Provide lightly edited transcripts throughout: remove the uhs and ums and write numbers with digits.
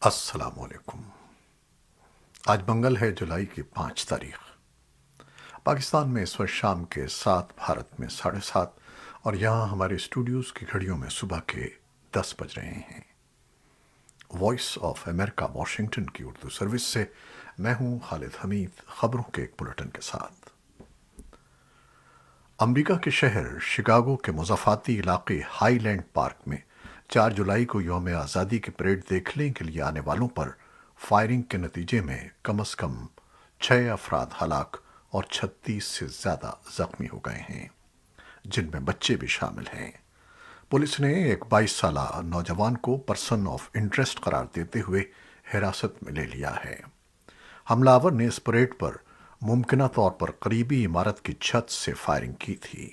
السلام علیکم۔ آج منگل ہے، جولائی کی 5 تاریخ۔ پاکستان میں اس وقت شام کے 7، بھارت میں 7:30، اور یہاں ہمارے اسٹوڈیوز کی گھڑیوں میں صبح کے 10 بج رہے ہیں۔ وائس آف امریکہ واشنگٹن کی اردو سروس سے میں ہوں خالد حمید، خبروں کے ایک بلٹن کے ساتھ۔ امریکہ کے شہر شکاگو کے مضافاتی علاقے ہائی لینڈ پارک میں 4 جولائی کو یوم آزادی کی پریڈ دیکھنے کے لیے آنے والوں پر فائرنگ کے نتیجے میں کم از کم 6 افراد ہلاک اور 36 سے زیادہ زخمی ہو گئے ہیں، جن میں بچے بھی شامل ہیں۔ پولیس نے ایک 22 سالہ نوجوان کو پرسن آف انٹرسٹ قرار دیتے ہوئے حراست میں لے لیا ہے۔ حملہ آور نے اس پریڈ پر ممکنہ طور پر قریبی عمارت کی چھت سے فائرنگ کی تھی۔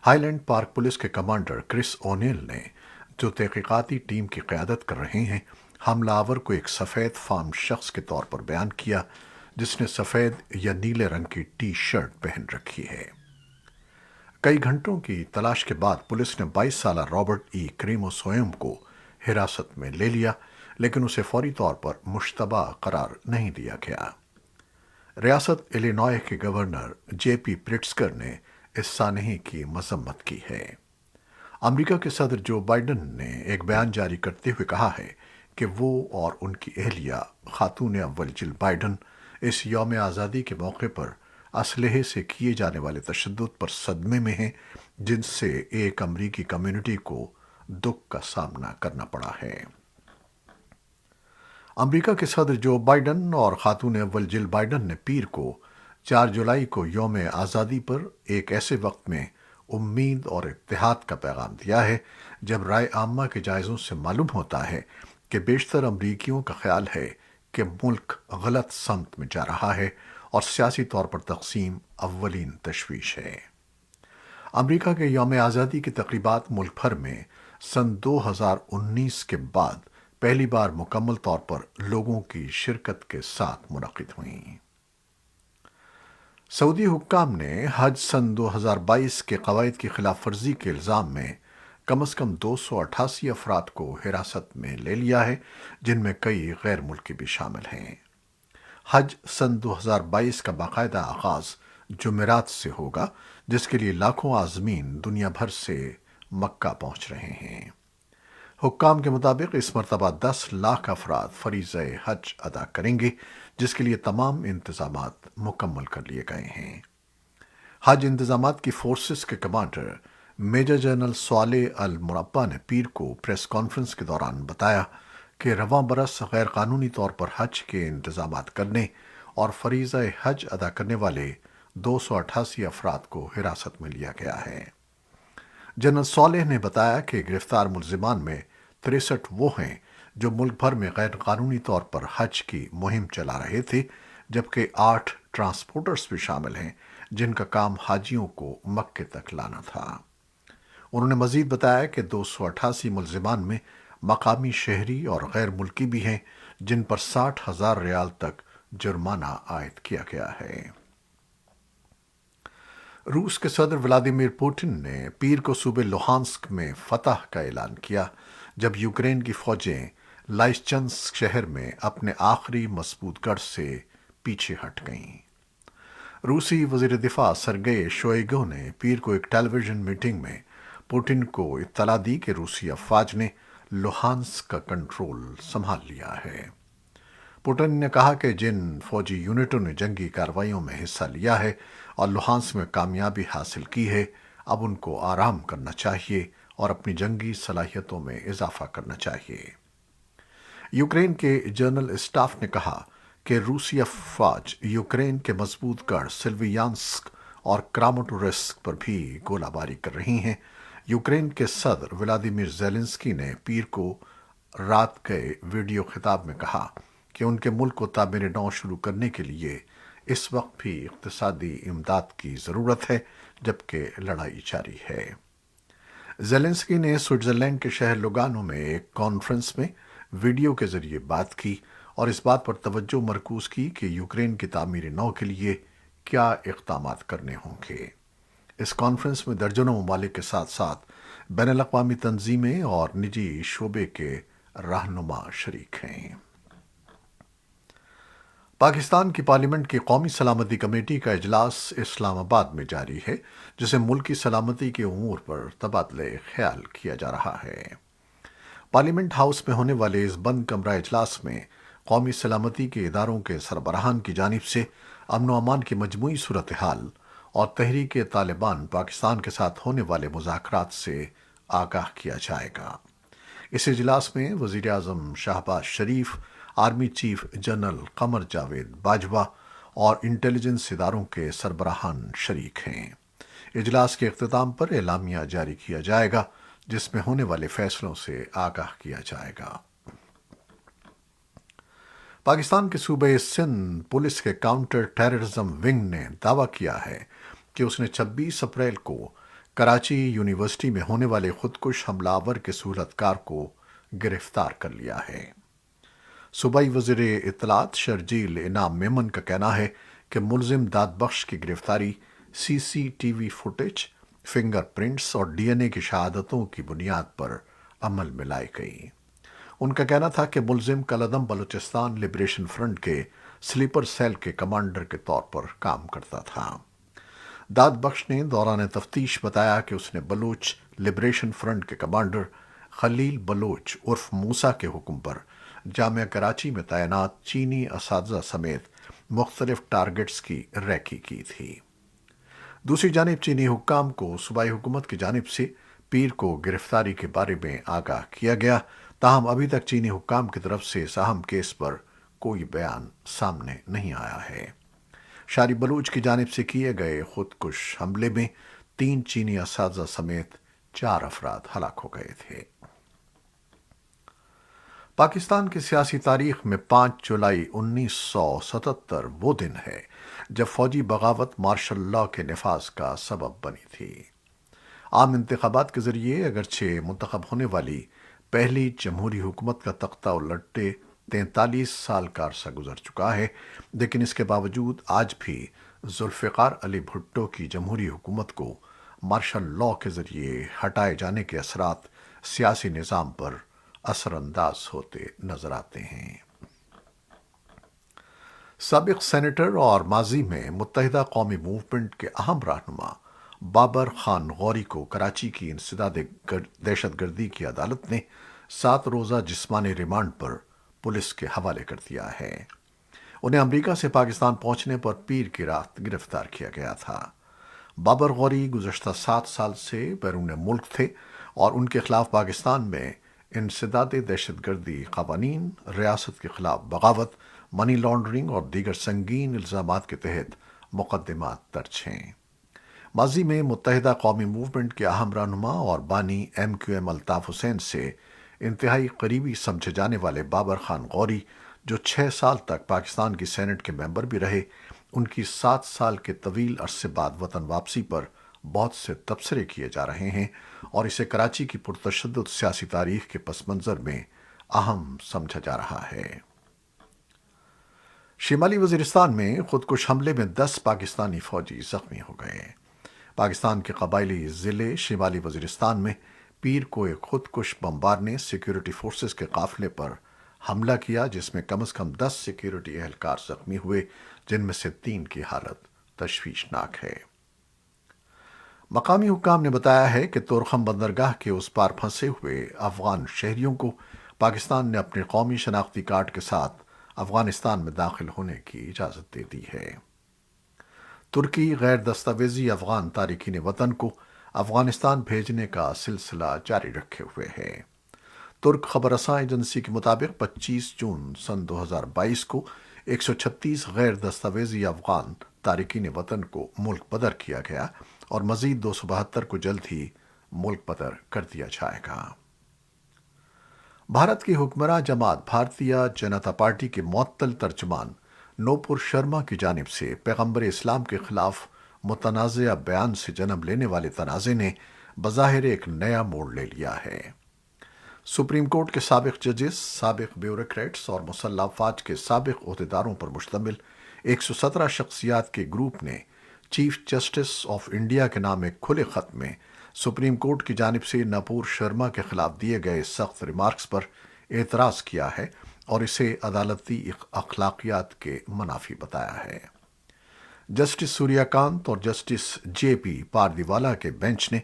ہائی لینڈ پارک پولیس کے کمانڈر کرس اونیل نے، جو تحقیقاتی ٹیم کی قیادت کر رہے ہیں، حملہ آور کو ایک سفید فام شخص کے طور پر بیان کیا جس نے سفید یا نیلے رنگ کی ٹی شرٹ پہن رکھی ہے۔ کئی گھنٹوں کی تلاش کے بعد پولیس نے 22 سالہ رابرٹ ای کریموسوئم کو حراست میں لے لیا، لیکن اسے فوری طور پر مشتبہ قرار نہیں دیا گیا۔ ریاست الینوائے کے گورنر جے پی پریٹزکر نے اس سانحے کی مذمت کی ہے۔ امریکہ کے صدر جو بائیڈن نے ایک بیان جاری کرتے ہوئے کہا ہے کہ وہ اور ان کی اہلیہ خاتون اول جل بائیڈن اس یوم آزادی کے موقع پر اسلحے سے کیے جانے والے تشدد پر صدمے میں ہیں، جن سے ایک امریکی کمیونٹی کو دکھ کا سامنا کرنا پڑا ہے۔ امریکہ کے صدر جو بائیڈن اور خاتون اول جل بائیڈن نے پیر کو 4 جولائی کو یوم آزادی پر ایک ایسے وقت میں امید اور اتحاد کا پیغام دیا ہے جب رائے عامہ کے جائزوں سے معلوم ہوتا ہے کہ بیشتر امریکیوں کا خیال ہے کہ ملک غلط سمت میں جا رہا ہے اور سیاسی طور پر تقسیم اولین تشویش ہے۔ امریکہ کے یوم آزادی کی تقریبات ملک بھر میں سن 2019 کے بعد پہلی بار مکمل طور پر لوگوں کی شرکت کے ساتھ منعقد ہوئیں۔ سعودی حکام نے حج سن 2022 کے قواعد کی خلاف ورزی کے الزام میں کم از کم 288 افراد کو حراست میں لے لیا ہے، جن میں کئی غیر ملکی بھی شامل ہیں۔ حج سن 2022 کا باقاعدہ آغاز جمعرات سے ہوگا، جس کے لیے لاکھوں عازمین دنیا بھر سے مکہ پہنچ رہے ہیں۔ حکام کے مطابق اس مرتبہ 10 لاکھ افراد فریضہ حج ادا کریں گے، جس کے لیے تمام انتظامات مکمل کر لیے گئے ہیں۔ حج انتظامات کی فورسز کے کمانڈر میجر جنرل صالح المربع نے پیر کو پریس کانفرنس کے دوران بتایا کہ رواں برس غیر قانونی طور پر حج کے انتظامات کرنے اور فریضہ حج ادا کرنے والے 288 افراد کو حراست میں لیا گیا ہے۔ جنرل صالح نے بتایا کہ گرفتار ملزمان میں 63 وہ ہیں جو ملک بھر میں غیر قانونی طور پر حج کی مہم چلا رہے تھے، جبکہ 8 ٹرانسپورٹرز بھی شامل ہیں جن کا کام حاجیوں کو مکے تک لانا تھا۔ انہوں نے مزید بتایا کہ 288 ملزمان میں مقامی شہری اور غیر ملکی بھی ہیں، جن پر 60,000 ریال تک جرمانہ عائد کیا گیا ہے۔ روس کے صدر ولادیمیر پوٹن نے پیر کو صوبے لوہانسک میں فتح کا اعلان کیا، جب یوکرین کی فوجیں لائسچنسک شہر میں اپنے آخری مضبوط گڑھ سے پیچھے ہٹ گئیں۔ روسی وزیر دفاع سرگئی شوئیگو نے پیر کو ایک ٹیلی ویژن میٹنگ میں پوٹن کو اطلاع دی کہ روسی افواج نے لوہانسک کا کنٹرول سنبھال لیا ہے۔ پوٹن نے کہا کہ جن فوجی یونٹوں نے جنگی کارروائیوں میں حصہ لیا ہے اور لوہانسک میں کامیابی حاصل کی ہے، اب ان کو آرام کرنا چاہیے اور اپنی جنگی صلاحیتوں میں اضافہ کرنا چاہیے۔ یوکرین کے جنرل اسٹاف نے کہا کہ روسی افواج یوکرین کے مضبوط گڑھ سلویانسک اور کراماٹورسک پر بھی گولہ باری کر رہی ہیں۔ یوکرین کے صدر ولادیمیر زیلنسکی نے پیر کو رات گئے ویڈیو خطاب میں کہا کہ ان کے ملک کو تعمیر نو شروع کرنے کے لیے اس وقت بھی اقتصادی امداد کی ضرورت ہے، جبکہ لڑائی جاری ہے۔ زیلنسکی نے سوئٹزرلینڈ کے شہر لوگانو میں ایک کانفرنس میں ویڈیو کے ذریعے بات کی اور اس بات پر توجہ مرکوز کی کہ یوکرین کی تعمیر نو کے لیے کیا اقدامات کرنے ہوں گے۔ اس کانفرنس میں درجنوں ممالک کے ساتھ ساتھ بین الاقوامی تنظیمیں اور نجی شعبے کے رہنما شریک ہیں۔ پاکستان کی پارلیمنٹ کی قومی سلامتی کمیٹی کا اجلاس اسلام آباد میں جاری ہے، جسے ملکی سلامتی کے امور پر تبادلہ خیال کیا جا رہا ہے۔ پارلیمنٹ ہاؤس میں ہونے والے اس بند کمرہ اجلاس میں قومی سلامتی کے اداروں کے سربراہان کی جانب سے امن و امان کی مجموعی صورتحال اور تحریک طالبان پاکستان کے ساتھ ہونے والے مذاکرات سے آگاہ کیا جائے گا۔ اس اجلاس میں وزیر اعظم Shehbaz Sharif, army chief general Qamar Javed Bajwa اور انٹیلیجنس اداروں کے سربراہان شریک ہیں۔ اجلاس کے اختتام پر اعلامیہ جاری کیا جائے گا، جس میں ہونے والے فیصلوں سے آگاہ کیا جائے گا۔ پاکستان کے صوبہ سندھ پولیس کے کاؤنٹر ٹیررزم ونگ نے دعویٰ کیا ہے کہ اس نے 26 اپریل کو کراچی یونیورسٹی میں ہونے والے خودکش حملہ آور کے صورتکار کو گرفتار کر لیا ہے۔ صوبائی وزیر اطلاعات شرجیل انعام میمن کا کہنا ہے کہ ملزم داد بخش کی گرفتاری C C T V footage, fingerprints اور ڈی این اے کی شہادتوں کی بنیاد پر عمل میں لائی گئی۔ ان کا کہنا تھا کہ ملزم کالعدم بلوچستان لبریشن فرنٹ کے سلیپر سیل کے کمانڈر کے طور پر کام کرتا تھا۔ داد بخش نے دوران تفتیش بتایا کہ اس نے بلوچ لبریشن فرنٹ کے کمانڈر خلیل بلوچ عرف موسیٰ کے حکم پر جامعہ کراچی میں تعینات چینی اساتذہ سمیت مختلف ٹارگٹس کی ریکی کی تھی۔ دوسری جانب چینی حکام کو صوبائی حکومت کی جانب سے پیر کو گرفتاری کے بارے میں آگاہ کیا گیا، تاہم ابھی تک چینی حکام کی طرف سے اس اہم کیس پر کوئی بیان سامنے نہیں آیا ہے۔ شاری بلوچ کی جانب سے کیے گئے خودکش حملے میں 3 چینی اساتذہ سمیت 4 افراد ہلاک ہو گئے تھے۔ پاکستان کی سیاسی تاریخ میں 5 جولائی 1977 وہ دن ہے جب فوجی بغاوت مارشل لاء کے نفاذ کا سبب بنی تھی۔ عام انتخابات کے ذریعے اگرچہ منتخب ہونے والی پہلی جمہوری حکومت کا تختہ الٹے 43 سال کا عرصہ گزر چکا ہے، لیکن اس کے باوجود آج بھی ذوالفقار علی بھٹو کی جمہوری حکومت کو مارشل لاء کے ذریعے ہٹائے جانے کے اثرات سیاسی نظام پر اثر انداز ہوتے نظر آتے ہیں۔ سابق سینیٹر اور ماضی میں متحدہ قومی موومنٹ کے اہم رہنما بابر خان غوری کو کراچی کی انسداد دہشت گردی کی عدالت نے 7 روزہ جسمانی ریمانڈ پر پولیس کے حوالے کر دیا ہے۔ انہیں امریکہ سے پاکستان پہنچنے پر پیر کی رات گرفتار کیا گیا تھا۔ بابر غوری گزشتہ 7 سال سے بیرون ملک تھے اور ان کے خلاف پاکستان میں انسداد دہشت گردی قوانین، ریاست کے خلاف بغاوت، منی لانڈرنگ اور دیگر سنگین الزامات کے تحت مقدمات درج ہیں۔ ماضی میں متحدہ قومی موومنٹ کے اہم رہنما اور بانی M Q M Altaf Hussain سے انتہائی قریبی سمجھے جانے والے بابر خان غوری، جو 6 سال تک پاکستان کی سینٹ کے ممبر بھی رہے، ان کی 7 سال کے طویل عرصے بعد وطن واپسی پر بہت سے تبصرے کیے جا رہے ہیں اور اسے کراچی کی پرتشدد سیاسی تاریخ کے پس منظر میں اہم سمجھا جا رہا ہے۔ شمالی وزیرستان میں خودکش حملے میں 10 پاکستانی فوجی زخمی ہو گئے۔ پاکستان کے قبائلی ضلع شمالی وزیرستان میں پیر کو ایک خودکش بمبار نے سیکیورٹی فورسز کے قافلے پر حملہ کیا، جس میں کم از کم 10 سیکیورٹی اہلکار زخمی ہوئے، جن میں سے 3 کی حالت تشویشناک ہے۔ مقامی حکام نے بتایا ہے کہ تورخم بندرگاہ کے اس پار پھنسے ہوئے افغان شہریوں کو پاکستان نے اپنے قومی شناختی کارڈ کے ساتھ افغانستان میں داخل ہونے کی اجازت دے دی ہے۔ ترکی غیر دستاویزی افغان تارکین وطن کو افغانستان بھیجنے کا سلسلہ جاری رکھے ہوئے ہے۔ ترک خبر رساں ایجنسی کے مطابق 25 جون سن 2022 کو 136 غیر دستاویزی افغان تارکین وطن کو ملک بدر کیا گیا اور مزید 272 کو جلد ہی ملک بدر کر دیا جائے گا۔ بھارت کی حکمراں جماعت بھارتیہ جنتا پارٹی کے معطل ترجمان نوپور شرما کی جانب سے پیغمبر اسلام کے خلاف متنازعہ بیان سے جنم لینے والے تنازع نے بظاہر ایک نیا موڑ لے لیا ہے۔ سپریم کورٹ کے سابق ججز، سابق بیوروکریٹس اور مسلح افواج کے سابق عہدیداروں پر مشتمل 117 شخصیات کے گروپ نے چیف جسٹس آف انڈیا کے نام ایک کھلے خط میں سپریم کورٹ کی جانب سے نوپور شرما کے خلاف دیے گئے سخت ریمارکس پر اعتراض کیا ہے اور اسے عدالتی اخلاقیات کے منافی بتایا ہے۔ جسٹس سوریہ کانت اور جسٹس جے پی پاردیوالا کے بینچ نے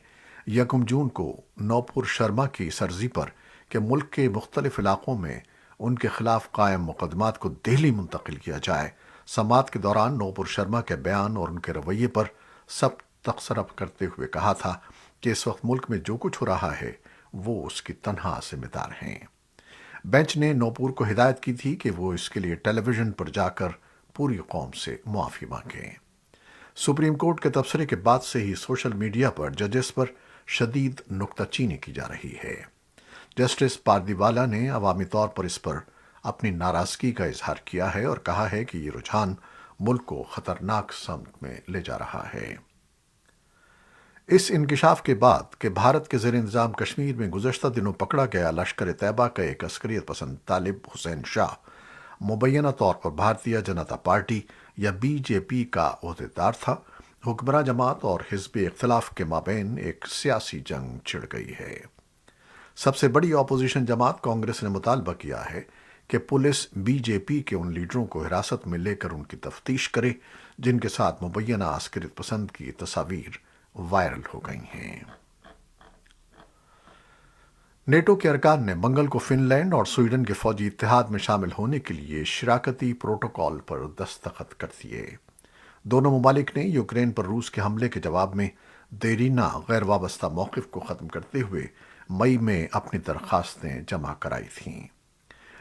یکم جون کو نوپور شرما کی سرزی پر کہ ملک کے مختلف علاقوں میں ان کے خلاف قائم مقدمات کو دہلی منتقل کیا جائے، سماعت کے دوران نوپور شرما کے بیان اور ان کے رویے پر سب تبصرہ کرتے ہوئے کہا تھا کہ اس وقت ملک میں جو کچھ ہو رہا ہے وہ اس کی تنہا ذمہ دار ہیں۔ بینچ نے نوپور کو ہدایت کی تھی کہ وہ اس کے لیے ٹیلی ویژن پر جا کر پوری قوم سے معافی مانگیں۔ سپریم کورٹ کے تبصرے کے بعد سے ہی سوشل میڈیا پر ججز پر شدید نکتہ چینی کی جا رہی ہے۔ جسٹس پاردیوالا نے عوامی طور پر اس پر اپنی ناراضگی کا اظہار کیا ہے اور کہا ہے کہ یہ رجحان ملک کو خطرناک سمت میں لے جا رہا ہے۔ اس انکشاف کے بعد کہ بھارت کے زیر انتظام کشمیر میں گزشتہ دنوں پکڑا گیا لشکر طیبہ کا ایک عسکریت پسند طالب حسین شاہ مبینہ طور پر بھارتیہ جنتا پارٹی یا بی جے پی کا عہدیدار تھا، حکمراں جماعت اور حزب اختلاف کے مابین ایک سیاسی جنگ چھڑ گئی ہے۔ سب سے بڑی اپوزیشن جماعت کانگریس نے مطالبہ کیا ہے کہ پولیس بی جے پی کے ان لیڈروں کو حراست میں لے کر ان کی تفتیش کرے جن کے ساتھ مبینہ عسکریت پسند کی تصاویر وائرل ہو گئی ہیں۔ نیٹو کے ارکان نے منگل کو فن لینڈ اور سویڈن کے فوجی اتحاد میں شامل ہونے کے لیے شراکتی پروٹوکول پر دستخط کر دیے۔ دونوں ممالک نے یوکرین پر روس کے حملے کے جواب میں دیرینہ غیر وابستہ موقف کو ختم کرتے ہوئے مئی میں اپنی درخواستیں جمع کرائی تھیں۔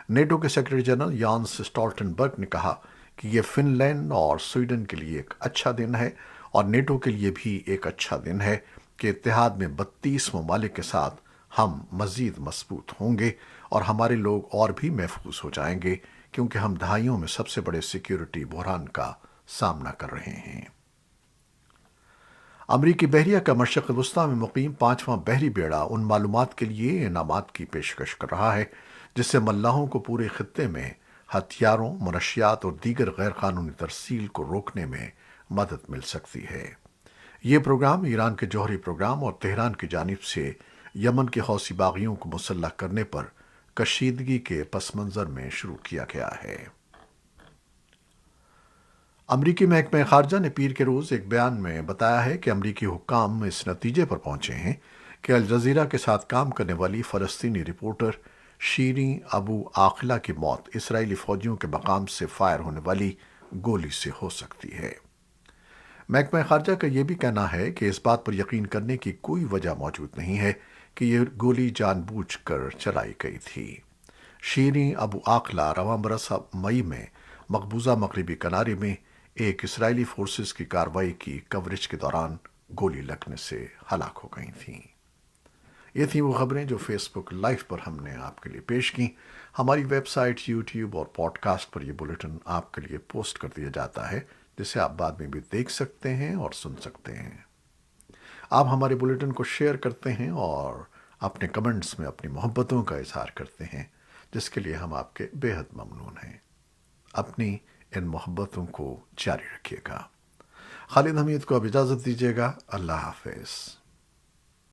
نیٹو کے سیکرٹری جنرل یانس اسٹالٹنبرگ نے کہا کہ یہ فن لینڈ اور سویڈن کے لیے ایک اچھا دن ہے اور نیٹو کے لیے بھی ایک اچھا دن ہے کہ اتحاد میں 32 ممالک کے ساتھ ہم مزید مضبوط ہوں گے اور ہمارے لوگ اور بھی محفوظ ہو جائیں گے کیونکہ ہم دہائیوں میں سب سے بڑے سیکیورٹی بحران کا سامنا کر رہے ہیں۔ امریکی بحریہ کا مشرق وسطیٰ میں مقیم 5واں بحری بیڑا ان معلومات کے لیے انعامات کی پیشکش کر رہا ہے جس سے ملاحوں کو پورے خطے میں ہتھیاروں، منشیات اور دیگر غیر قانونی ترسیل کو روکنے میں مدد مل سکتی ہے۔ یہ پروگرام ایران کے جوہری پروگرام اور تہران کی جانب سے یمن کے حوثی باغیوں کو مسلح کرنے پر کشیدگی کے پس منظر میں شروع کیا گیا ہے۔ امریکی محکمہ خارجہ نے پیر کے روز ایک بیان میں بتایا ہے کہ امریکی حکام اس نتیجے پر پہنچے ہیں کہ الجزیرہ کے ساتھ کام کرنے والی فلسطینی رپورٹر شیریں ابو عاقلہ کی موت اسرائیلی فوجیوں کے مقام سے فائر ہونے والی گولی سے ہو سکتی ہے۔ محکمہ خارجہ کا یہ بھی کہنا ہے کہ اس بات پر یقین کرنے کی کوئی وجہ موجود نہیں ہے کہ یہ گولی جان بوجھ کر چلائی گئی تھی۔ شیریں ابو عاقلہ رواں برس مئی میں مقبوضہ مغربی کنارے میں ایک اسرائیلی فورسز کی کارروائی کی کوریج کے دوران گولی لگنے سے ہلاک ہو گئی تھیں۔ یہ تھیں وہ خبریں جو فیس بک لائیو پر ہم نے آپ کے لیے پیش کی۔ ہماری ویب سائٹ، یوٹیوب اور پوڈ کاسٹ پر یہ بلیٹن آپ کے لیے پوسٹ کر دیا جاتا ہے جسے آپ بعد میں بھی دیکھ سکتے ہیں اور سن سکتے ہیں۔ آپ ہمارے بلیٹن کو شیئر کرتے ہیں اور اپنے کمنٹس میں اپنی محبتوں کا اظہار کرتے ہیں جس کے لیے ہم آپ کے بے حد ممنون ہیں۔ اپنی ان محبتوں کو جاری رکھیے گا۔ خالد حمید کو اب اجازت دیجیے گا۔ اللہ حافظ۔